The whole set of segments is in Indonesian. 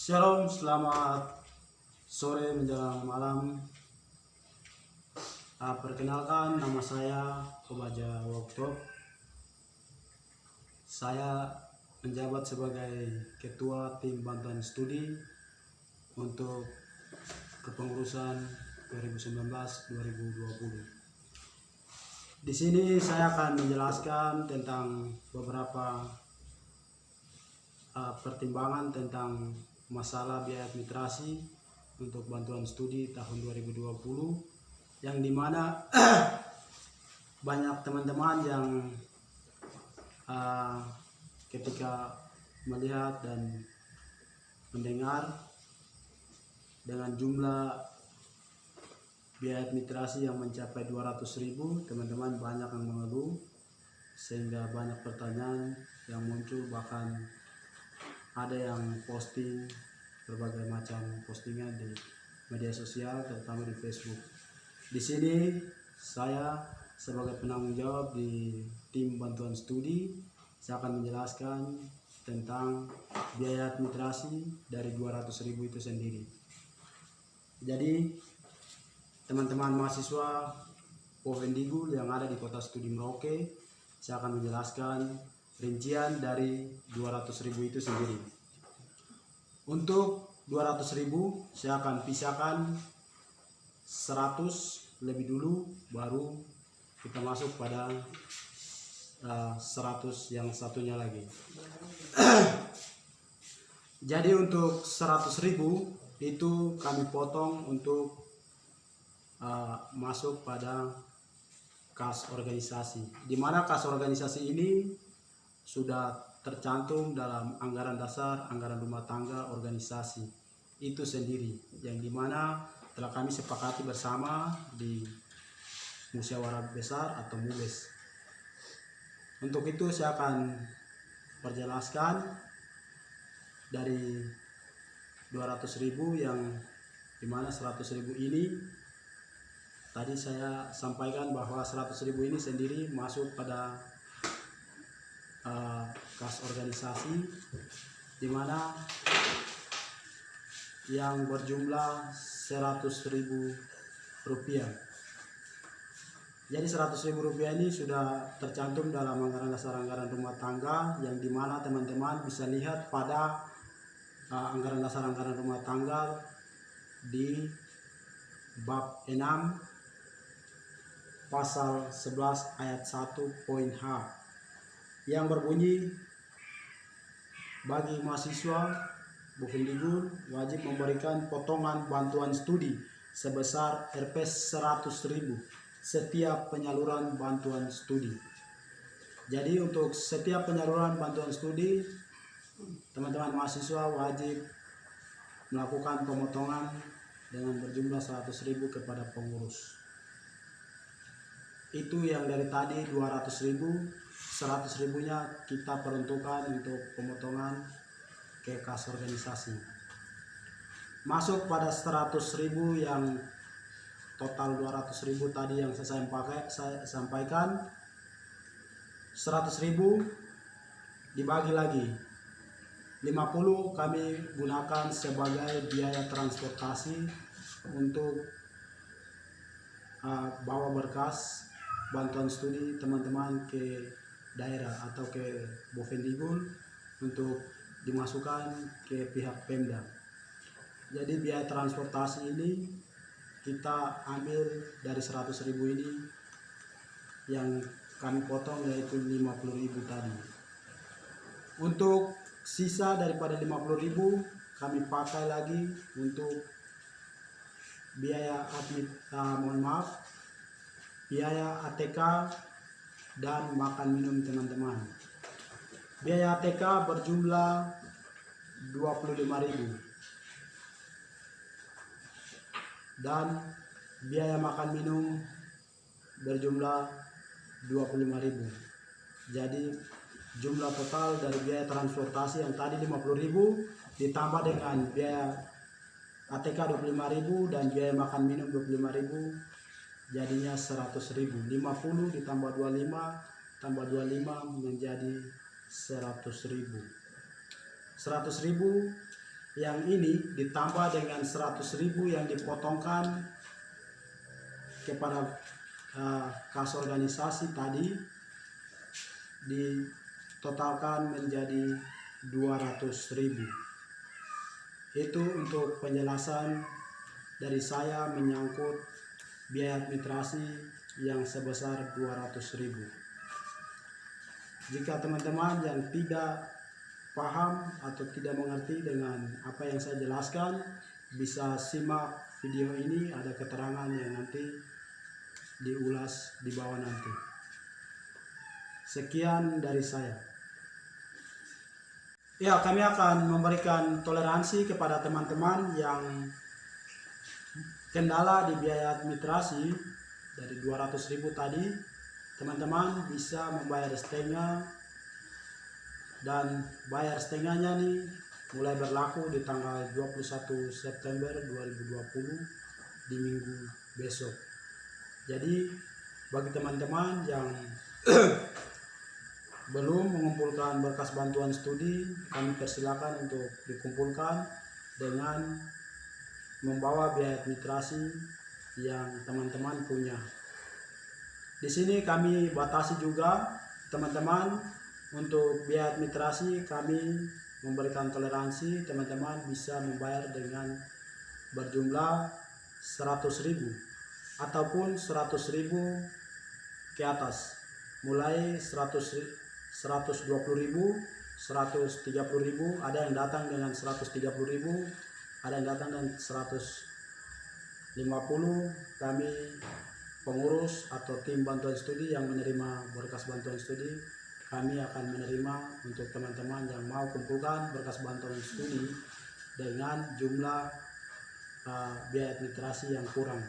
Shalom, selamat sore menjelang malam. Perkenalkan, nama saya Obaja Woktop. Saya menjabat sebagai Ketua Tim Bantuan Studi untuk kepengurusan 2019-2020. Di sini saya akan menjelaskan tentang beberapa pertimbangan tentang masalah biaya administrasi untuk bantuan studi tahun 2020, yang dimana banyak teman-teman yang ketika melihat dan mendengar dengan jumlah biaya administrasi yang mencapai 200.000, teman-teman banyak yang mengeluh, sehingga banyak pertanyaan yang muncul, bahkan ada yang posting berbagai macam postingan di media sosial, terutama di Facebook. Di sini saya sebagai penanggung jawab di tim bantuan studi, saya akan menjelaskan tentang biaya administrasi dari 200.000 itu sendiri. Jadi teman-teman mahasiswa Povendigul yang ada di kota studi Merauke, saya akan menjelaskan rincian dari 200.000 itu sendiri. Untuk 200.000 saya akan pisahkan 100 lebih dulu, baru kita masuk pada 100 yang satunya lagi. Jadi untuk 100.000 itu kami potong untuk masuk pada kas organisasi, di mana kas organisasi ini sudah tercantum dalam anggaran dasar, anggaran rumah tangga organisasi itu sendiri, yang dimana telah kami sepakati bersama di musyawarah besar atau MUBES. Untuk itu saya akan perjelaskan dari 200.000 yang dimana 100.000 ini tadi saya sampaikan bahwa 100.000 ini sendiri masuk pada kas organisasi, di mana yang berjumlah 100.000 rupiah. Jadi 100.000 rupiah ini sudah tercantum dalam anggaran dasar anggaran rumah tangga, yang dimana teman-teman bisa lihat pada anggaran dasar anggaran rumah tangga di bab 6 pasal 11 ayat 1 poin H, yang berbunyi, bagi mahasiswa Povendigul wajib memberikan potongan bantuan studi sebesar Rp 100.000 setiap penyaluran bantuan studi. Jadi untuk setiap penyaluran bantuan studi, teman-teman mahasiswa wajib melakukan pemotongan dengan berjumlah 100.000 kepada pengurus. Itu yang dari tadi 200.000, 100.000-nya kita peruntukkan untuk pemotongan ke kas organisasi. Masuk pada 100.000 yang total 200.000 tadi yang saya sampaikan, 100.000 dibagi lagi. 50 kami gunakan sebagai biaya transportasi untuk bawa berkas bantuan studi teman-teman ke daerah atau ke Povendigul untuk dimasukkan ke pihak Pemda. Jadi biaya transportasi ini kita ambil dari 100.000 ini, yang kami potong yaitu 50.000 tadi. Untuk sisa daripada 50.000 kami pakai lagi untuk biaya biaya ATK dan makan minum teman-teman. Biaya ATK berjumlah 25.000 dan biaya makan minum berjumlah 25.000. Jadi jumlah total dari biaya transportasi yang tadi 50.000 ditambah dengan biaya ATK 25.000 dan biaya makan minum 25.000, jadinya 100.000. 50 ditambah 25 tambah 25 menjadi 100.000. 100.000 yang ini ditambah dengan 100.000 yang dipotongkan kepada kas organisasi tadi, ditotalkan menjadi 200.000. Itu untuk penjelasan dari saya menyangkut biaya administrasi yang sebesar 200.000. Jika teman-teman yang tidak paham atau tidak mengerti dengan apa yang saya jelaskan, bisa simak video ini, ada keterangan yang nanti diulas di bawah nanti. Sekian dari saya. Ya, kami akan memberikan toleransi kepada teman-teman yang kendala di biaya administrasi dari 200.000 tadi. Teman-teman bisa membayar setengah, dan bayar setengahnya nih mulai berlaku di tanggal 21 September 2020 di minggu besok. Jadi bagi teman-teman yang belum mengumpulkan berkas bantuan studi, kami persilakan untuk dikumpulkan dengan membawa biaya administrasi yang teman-teman punya. Di sini kami batasi juga teman-teman. Untuk biaya administrasi kami memberikan toleransi, teman-teman bisa membayar dengan berjumlah 100.000 ataupun 100.000 ke atas, mulai 120.000, 130.000, ada yang datang dengan 130.000, ada yang datang dengan 150. Kami pengurus atau tim bantuan studi yang menerima berkas bantuan studi, kami akan menerima untuk teman-teman yang mau kumpulkan berkas bantuan studi dengan jumlah biaya administrasi yang kurang.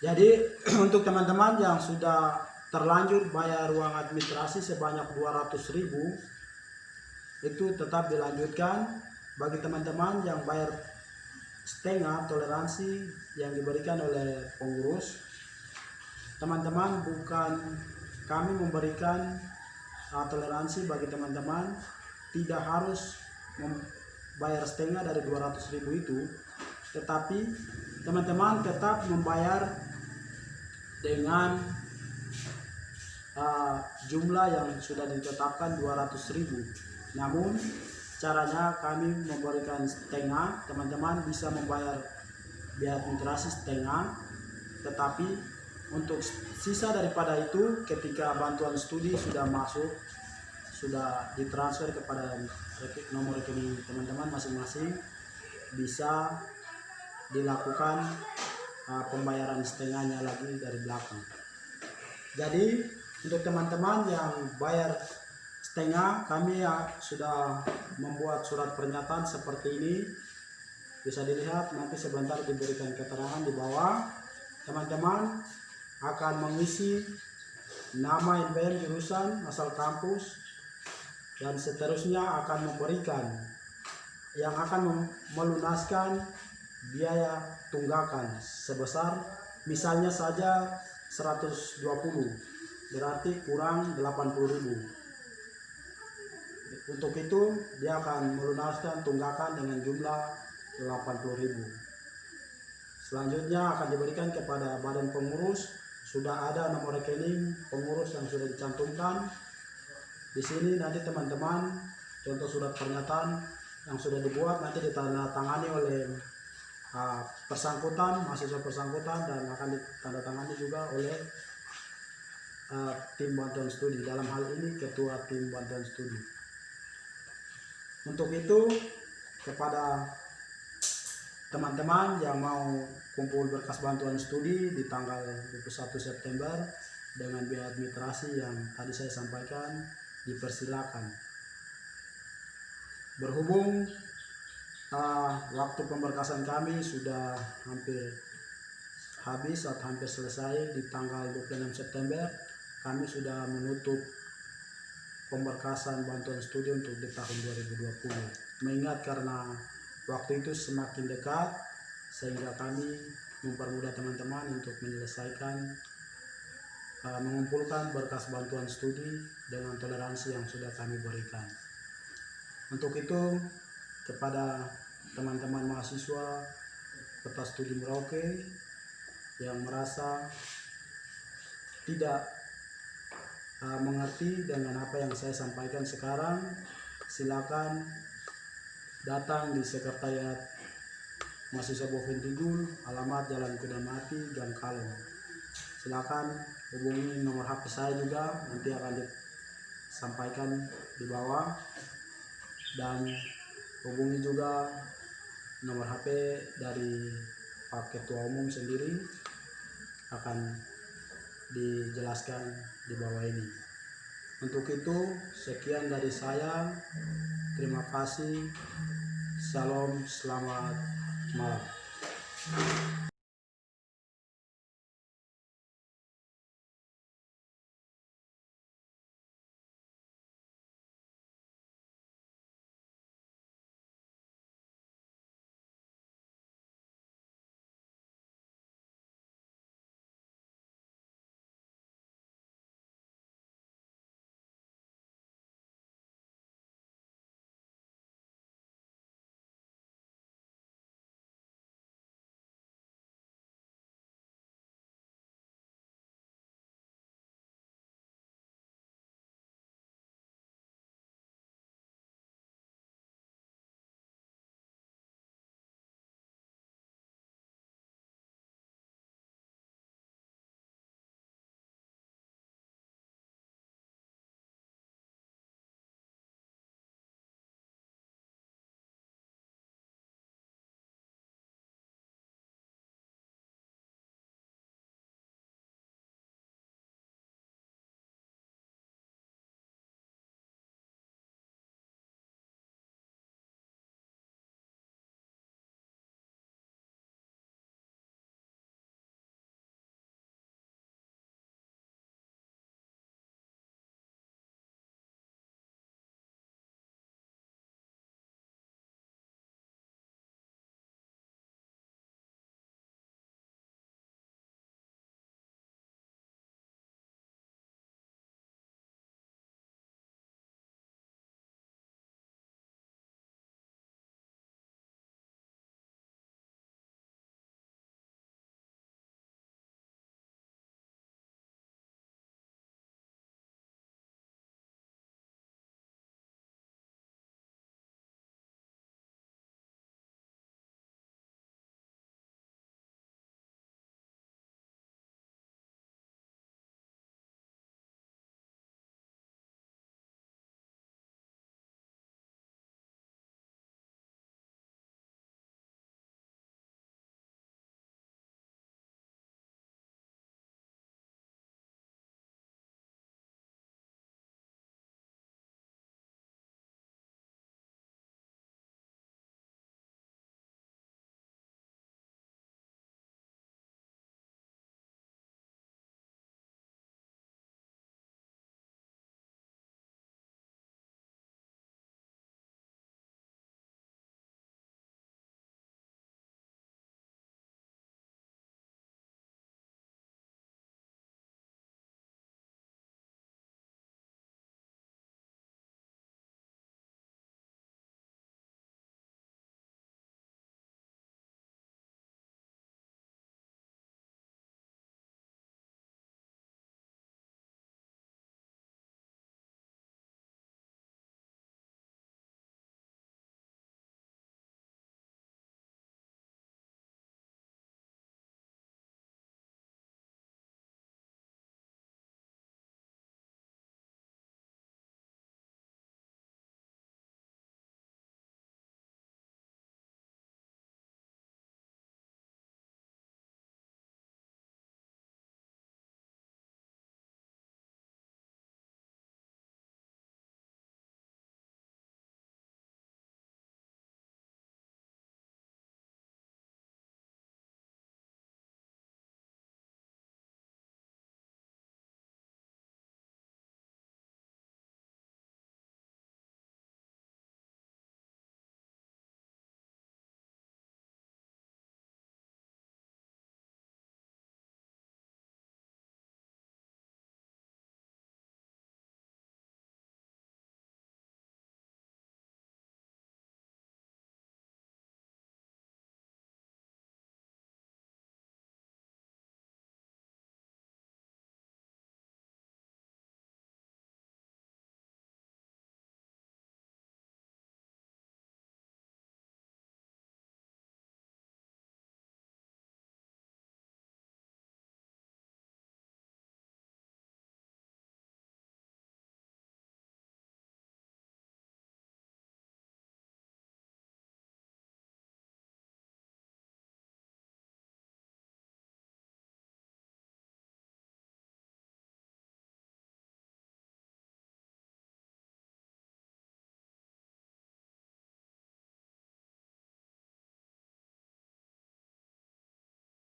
Jadi untuk teman-teman yang sudah terlanjur bayar uang administrasi sebanyak 200.000, itu tetap dilanjutkan. Bagi teman-teman yang bayar setengah, toleransi yang diberikan oleh pengurus, teman-teman kami memberikan toleransi bagi teman-teman tidak harus membayar setengah dari 200.000 itu, tetapi teman-teman tetap membayar dengan jumlah yang sudah ditetapkan 200.000. Namun caranya kami memberikan setengah, teman-teman bisa membayar biaya administrasi setengah, tetapi untuk sisa daripada itu ketika bantuan studi sudah masuk, sudah ditransfer kepada nomor rekening teman-teman masing-masing, bisa dilakukan pembayaran setengahnya lagi dari belakang. Jadi untuk teman-teman yang bayar setengah, kami sudah membuat surat pernyataan seperti ini, bisa dilihat nanti sebentar diberikan keterangan di bawah. Teman-teman akan mengisi nama NPM jurusan, asal kampus, dan seterusnya akan memberikan yang akan melunaskan biaya tunggakan sebesar misalnya saja 120, berarti kurang 80.000. Untuk itu dia akan melunaskan tunggakan dengan jumlah 80.000. Selanjutnya akan diberikan kepada badan pengurus. Sudah ada nomor rekening pengurus yang sudah dicantumkan di sini. Nanti teman-teman contoh surat pernyataan yang sudah dibuat nanti ditandatangani oleh bersangkutan, mahasiswa bersangkutan, dan akan ditandatangani juga oleh tim bantuan studi, dalam hal ini ketua tim bantuan studi. Untuk itu kepada teman-teman yang mau kumpul berkas bantuan studi di tanggal 21 September dengan biaya administrasi yang tadi saya sampaikan, dipersilakan. Berhubung waktu pemberkasan kami sudah hampir habis atau hampir selesai di tanggal 26 September, kami sudah menutup pemberkasan bantuan studi untuk di tahun 2020. Mengingat karena waktu itu semakin dekat, sehingga kami mempermudah teman-teman untuk menyelesaikan mengumpulkan berkas bantuan studi dengan toleransi yang sudah kami berikan. Untuk itu kepada teman-teman mahasiswa Kota Studi Merauke yang merasa tidak mengerti dengan apa yang saya sampaikan sekarang, silakan datang di Sekretariat Mahasiswa Bovendigul, alamat Jalan Kuda Mati, Gang Kalong. Silakan hubungi nomor HP saya juga, nanti akan disampaikan di bawah, dan hubungi juga nomor HP dari Pak Ketua Umum sendiri, akan dijelaskan di bawah ini. Untuk itu, sekian dari saya. Terima kasih. Shalom, selamat malam.